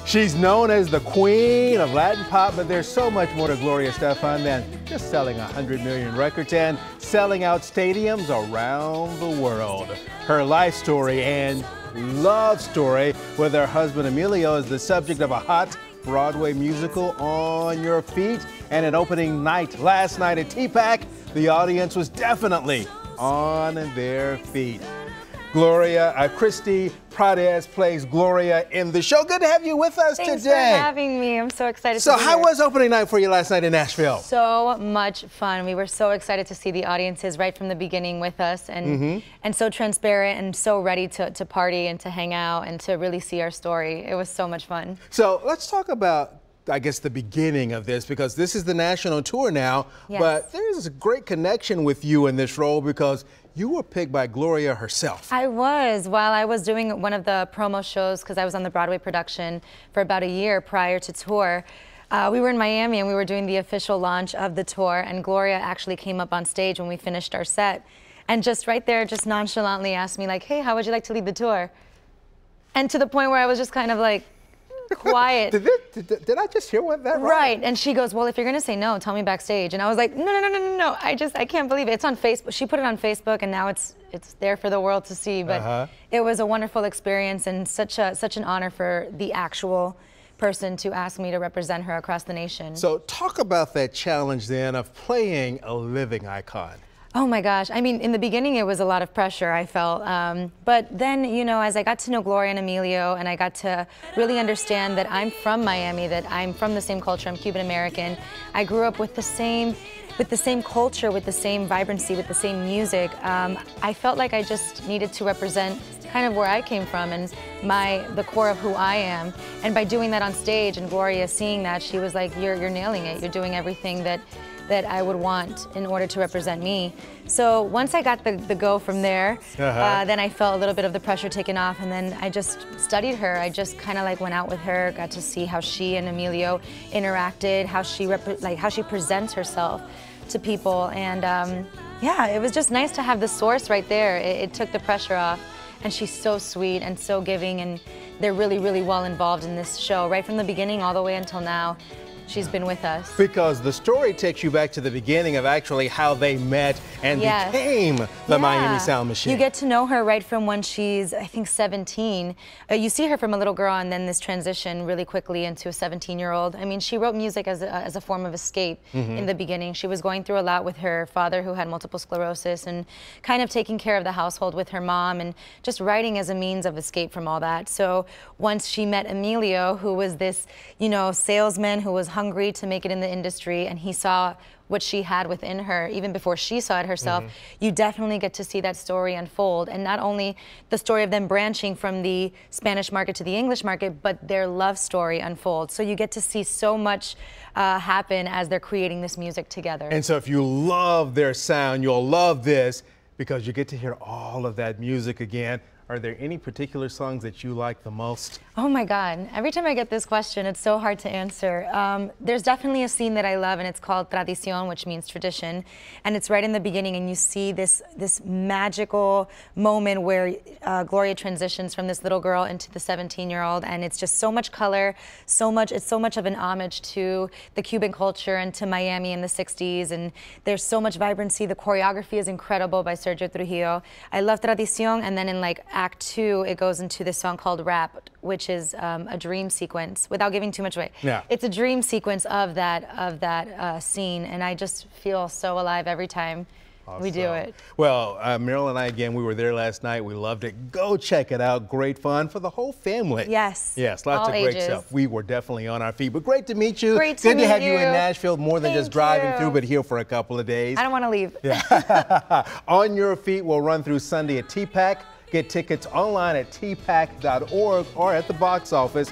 She's known as the queen of Latin pop, but there's so much more to Gloria Estefan than just selling 100 million records and selling out stadiums around the world. Her life story and love story with her husband Emilio is the subject of a hot Broadway musical, On Your Feet, and an opening night last night at TPAC. The audience was definitely on their feet. Christy Prades plays Gloria in the show. Good to have you with us today. Thanks for having me. I'm so excited to be here. So how was opening night for you last night in Nashville? So much fun. We were so excited to see the audiences right from the beginning with us, and so transparent and so ready to party and to hang out and to really see our story. It was so much fun. So let's talk about, I guess, the beginning of this, because this is the national tour now, Yes. But there's a great connection with you in this role because you were picked by Gloria herself. I was, while I was doing one of the promo shows, because I was on the Broadway production for about a year prior to tour. We were in Miami and we were doing the official launch of the tour, and Gloria actually came up on stage when we finished our set and just right there, just nonchalantly asked me like, hey, how would you like to lead the tour? And to the point where I was just kind of like, quiet. Did I just hear that right? Right, and she goes, well, if you're gonna say no, tell me backstage. And I was like, no, I can't believe it. It's on Facebook. She put it on Facebook, and now it's there for the world to see. But it was a wonderful experience and such an honor for the actual person to ask me to represent her across the nation. So talk about that challenge then of playing a living icon. Oh my gosh. I mean, in the beginning, it was a lot of pressure, I felt. But then, you know, as I got to know Gloria and Emilio, and I got to really understand that I'm from Miami, that I'm from the same culture, I'm Cuban American. I grew up with the same culture, with the same vibrancy, with the same music. I felt like I just needed to represent kind of where I came from and the core of who I am. And by doing that on stage, and Gloria seeing that, she was like, you're nailing it. You're doing everything that I would want in order to represent me. So once I got the go from there, then I felt a little bit of the pressure taken off, and then I just studied her. I just kind of like went out with her, got to see how she and Emilio interacted, how she presents herself to people, and yeah, it was just nice to have the source right there. It took the pressure off, and she's so sweet and so giving, and they're really, really well involved in this show, right from the beginning all the way until now. She's been with us. Because the story takes you back to the beginning of actually how they met and became the Miami Sound Machine. You get to know her right from when she's, I think, 17. You see her from a little girl, and then this transition really quickly into a 17-year-old. I mean, she wrote music as a form of escape in the beginning. She was going through a lot with her father, who had multiple sclerosis, and kind of taking care of the household with her mom, and just writing as a means of escape from all that. So once she met Emilio, who was this, you know, salesman who was hungry to make it in the industry, and he saw what she had within her even before she saw it herself, you definitely get to see that story unfold. And not only the story of them branching from the Spanish market to the English market, but their love story unfold. So you get to see so much happen as they're creating this music together. And so if you love their sound, you'll love this because you get to hear all of that music again. Are there any particular songs that you like the most? Oh my God, every time I get this question, it's so hard to answer. There's definitely a scene that I love, and it's called Tradición, which means tradition. And it's right in the beginning, and you see this magical moment where Gloria transitions from this little girl into the 17-year-old, and it's just so much color, it's so much of an homage to the Cuban culture and to Miami in the 60s, and there's so much vibrancy. The choreography is incredible by Sergio Trujillo. I love Tradición, and then in like Act 2, it goes into this song called Rap, which is a dream sequence, without giving too much away. Yeah. It's a dream sequence of that scene, and I just feel so alive every time we do it. Well, Meryl and I, again, we were there last night. We loved it. Go check it out. Great fun for the whole family. Yes. Yes, lots of great stuff. We were definitely on our feet. But great to meet you. Great to meet you. Good to have you in Nashville, more than just driving through, but here for a couple of days. I don't want to leave. Yeah. On Your Feet will run through Sunday at TPAC. Get tickets online at tpac.org or at the box office.